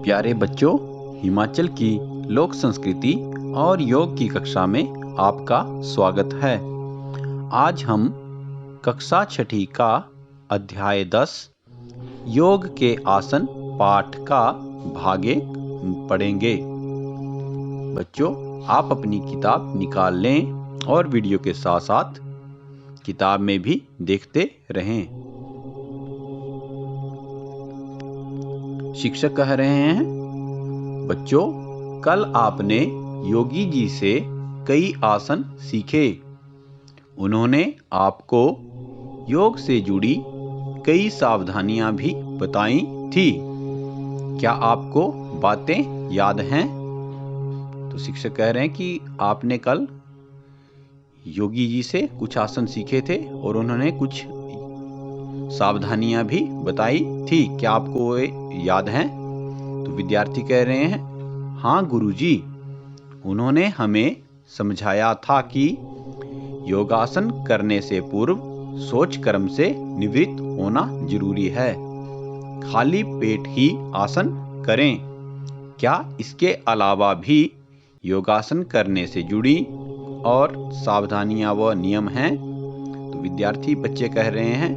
प्यारे बच्चों, हिमाचल की लोक संस्कृति और योग की कक्षा में आपका स्वागत है। आज हम कक्षा छठी का अध्याय 10 योग के आसन पाठ का भाग 1 पढ़ेंगे। बच्चों, आप अपनी किताब निकाल लें और वीडियो के साथ साथ किताब में भी देखते रहें। शिक्षक कह रहे हैं, बच्चों, कल आपने योगी जी से कई आसन सीखे। उन्होंने आपको योग से जुड़ी कई सावधानियां भी बताई थी। क्या आपको बातें याद हैं? तो शिक्षक कह रहे हैं कि आपने कल योगी जी से कुछ आसन सीखे थे और उन्होंने कुछ सावधानियां भी बताई थी। क्या आपको वे याद हैं? तो विद्यार्थी कह रहे हैं, हाँ गुरुजी, उन्होंने हमें समझाया था कि योगासन करने से पूर्व सोच कर्म से निवृत्त होना जरूरी है। खाली पेट ही आसन करें। क्या इसके अलावा भी योगासन करने से जुड़ी और सावधानियां व नियम हैं? तो विद्यार्थी बच्चे कह रहे हैं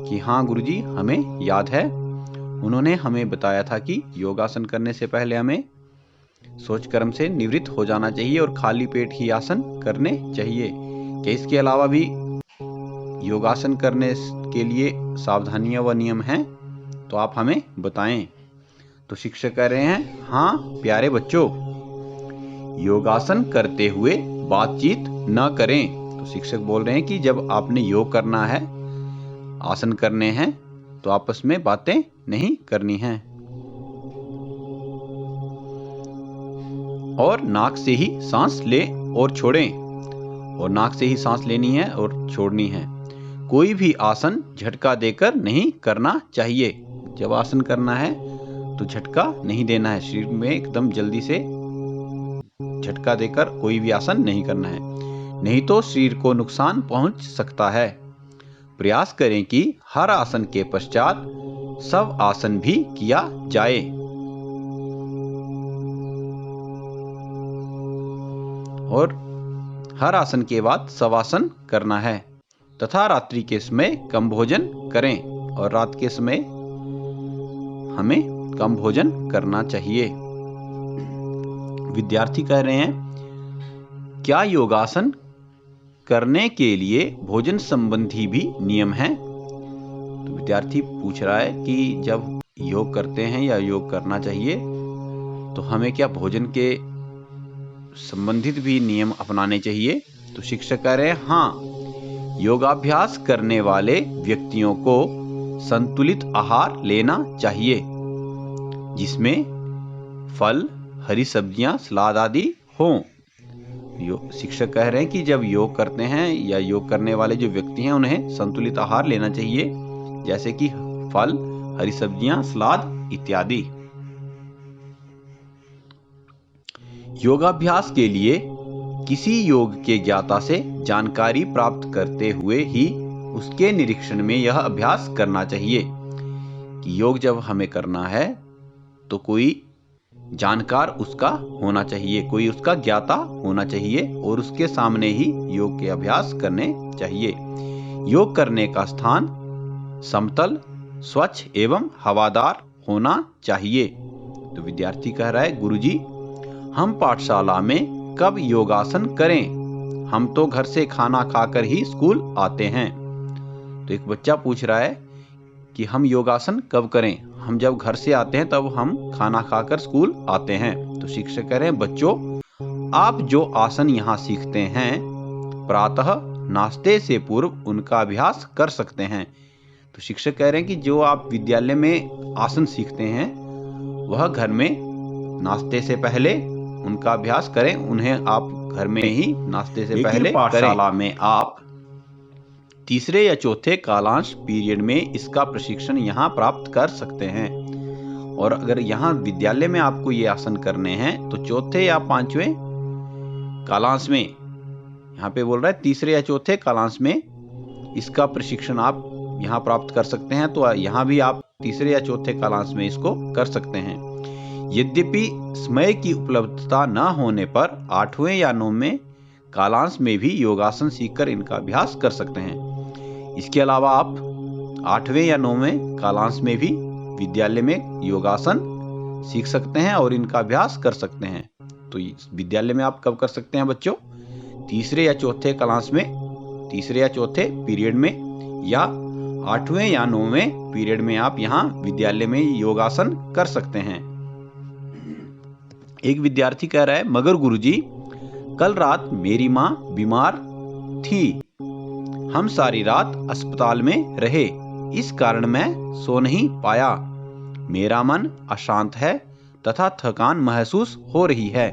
कि हाँ गुरुजी, हमें याद है। उन्होंने हमें बताया था कि योगासन करने से पहले हमें सोच कर्म से निवृत्त हो जाना चाहिए और खाली पेट ही आसन करने चाहिए। क्या इसके अलावा भी योगासन करने के लिए सावधानियां व नियम हैं? तो आप हमें बताएं। तो शिक्षक कह रहे हैं, हाँ प्यारे बच्चों, योगासन करते हुए बातचीत न करें। तो शिक्षक बोल रहे हैं कि जब आपने योग करना है, आसन करने हैं, तो आपस में बातें नहीं करनी हैं। और नाक से ही सांस लें और छोड़ें। और नाक से ही सांस लेनी है और छोड़नी है। कोई भी आसन झटका देकर नहीं करना चाहिए। जब आसन करना है तो झटका नहीं देना है। शरीर में एकदम जल्दी से झटका देकर कोई भी आसन नहीं करना है, नहीं तो शरीर को नुकसान पहुंच सकता है। प्रयास करें कि हर आसन के पश्चात सब आसन भी किया जाए। और हर आसन के बाद शवासन करना है तथा रात्रि के समय कम भोजन करें। और रात के समय हमें कम भोजन करना चाहिए। विद्यार्थी कह रहे हैं, क्या योगासन करने के लिए भोजन संबंधी भी नियम हैं? तो विद्यार्थी पूछ रहा है कि जब योग करते हैं या योग करना चाहिए तो हमें क्या भोजन के संबंधित भी नियम अपनाने चाहिए? तो शिक्षक कह रहे हैं, हाँ, योगाभ्यास करने वाले व्यक्तियों को संतुलित आहार लेना चाहिए, जिसमें फल, हरी सब्जियां, सलाद आदि हों। शिक्षक कह रहे हैं कि जब योग करते हैं या योग करने वाले जो व्यक्ति हैं, उन्हें संतुलित आहार लेना चाहिए, जैसे कि फल, हरी सब्जियां, सलाद इत्यादि। योगाभ्यास के लिए किसी योग के ज्ञाता से जानकारी प्राप्त करते हुए ही उसके निरीक्षण में यह अभ्यास करना चाहिए कि योग जब हमें करना है तो कोई जानकार उसका होना चाहिए, कोई उसका ज्ञाता होना चाहिए और उसके सामने ही योग के अभ्यास करने चाहिए। योग करने का स्थान समतल, स्वच्छ एवं हवादार होना चाहिए। तो विद्यार्थी कह रहा है, गुरुजी, हम पाठशाला में कब योगासन करें? हम तो घर से खाना खाकर ही स्कूल आते हैं। तो एक बच्चा पूछ रहा है कि हम योगासन कब करें? हम जब घर से आते हैं तब हम खाना खाकर स्कूल आते हैं। तो शिक्षक कह रहे हैं, बच्चों, आप जो आसन यहाँ सीखते हैं, प्रातः नाश्ते से पूर्व उनका अभ्यास कर सकते हैं। तो शिक्षक कह रहे हैं कि जो आप विद्यालय में आसन सीखते हैं वह घर में नाश्ते से पहले उनका अभ्यास करें। उन्हें आप घर में ही नाश्ते से पहले पाठशाला में आप तीसरे या चौथे कालांश पीरियड में इसका प्रशिक्षण यहाँ प्राप्त कर सकते हैं। और अगर यहाँ विद्यालय में आपको ये आसन करने हैं तो चौथे या पांचवें कालांश में, यहाँ पे बोल रहा है तीसरे या चौथे कालांश में इसका प्रशिक्षण आप यहाँ प्राप्त कर सकते हैं। तो यहाँ भी आप तीसरे या चौथे कालांश में इसको कर सकते हैं। यद्यपि समय की उपलब्धता न होने पर 8वें या 9वें कालांश में भी योगासन सीखकर इनका अभ्यास कर सकते हैं। इसके अलावा आप 8वें या 9वें कालांश में भी विद्यालय में योगासन सीख सकते हैं और इनका अभ्यास कर सकते हैं। तो विद्यालय में आप कब कर सकते हैं बच्चों? तीसरे या चौथे कालांश में, तीसरे या चौथे पीरियड में, या 8वें या 9वें पीरियड में आप यहाँ विद्यालय में योगासन कर सकते हैं। एक विद्यार्थी कह रहा है, मगर गुरुजी कल रात मेरी माँ बीमार थी, हम सारी रात अस्पताल में रहे, इस कारण मैं सो नहीं पाया। मेरा मन अशांत है तथा थकान महसूस हो रही है।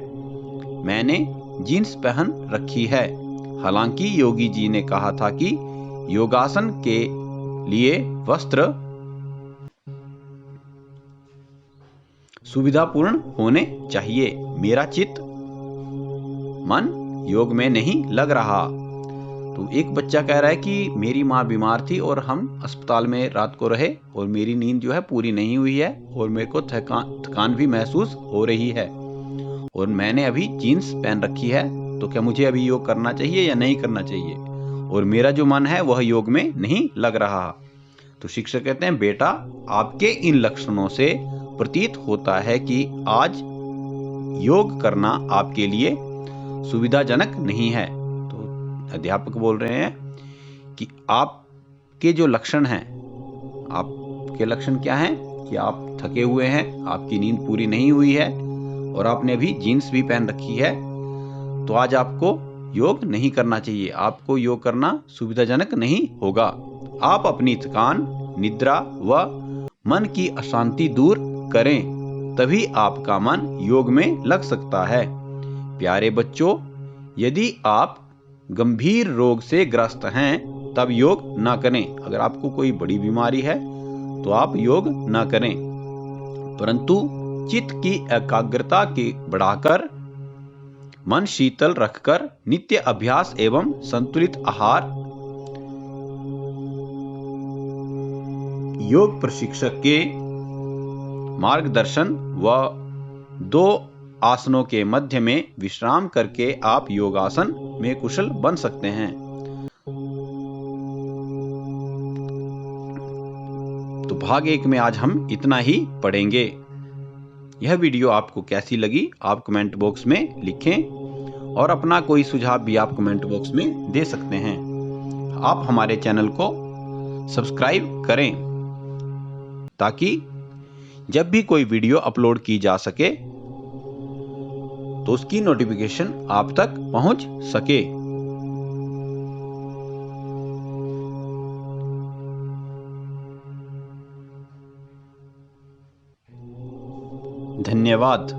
मैंने जीन्स पहन रखी है। हालांकि योगी जी ने कहा था कि योगासन के लिए वस्त्र सुविधापूर्ण होने चाहिए। मेरा चित्त मन योग में नहीं लग रहा। तो एक बच्चा कह रहा है कि मेरी माँ बीमार थी और हम अस्पताल में रात को रहे और मेरी नींद जो है पूरी नहीं हुई है और मेरे को थकान भी महसूस हो रही है और मैंने अभी जीन्स पहन रखी है, तो क्या मुझे अभी योग करना चाहिए या नहीं करना चाहिए? और मेरा जो मन है वह योग में नहीं लग रहा। तो शिक्षक कहते हैं, बेटा आपके इन लक्षणों से प्रतीत होता है कि आज योग करना आपके लिए सुविधाजनक नहीं है। अध्यापक बोल रहे हैं कि आपके जो लक्षण हैं, आपके लक्षण क्या हैं कि आप थके हुए हैं, आपकी नींद पूरी नहीं हुई है और आपने अभी जीन्स भी पहन रखी है, तो आज आपको योग नहीं करना चाहिए, आपको योग करना सुविधाजनक नहीं होगा। आप अपनी थकान, निद्रा व मन की अशांति दूर करें, तभी आपका मन योग में लग सकता है। प्यारे बच्चों, यदि आप गंभीर रोग से ग्रस्त हैं तब योग ना करें। अगर आपको कोई बड़ी बीमारी है तो आप योग ना करें, परंतु चित्त की एकाग्रता के बढ़ाकर, मन शीतल रखकर, नित्य अभ्यास एवं संतुलित आहार, योग प्रशिक्षक के मार्गदर्शन व 2 आसनों के मध्य में विश्राम करके आप योगासन में कुशल बन सकते हैं। तो भाग 1 में आज हम इतना ही पढ़ेंगे। यह वीडियो आपको कैसी लगी आप कमेंट बॉक्स में लिखें और अपना कोई सुझाव भी आप कमेंट बॉक्स में दे सकते हैं। आप हमारे चैनल को सब्सक्राइब करें ताकि जब भी कोई वीडियो अपलोड की जा सके तो उसकी नोटिफिकेशन आप तक पहुंच सके। धन्यवाद।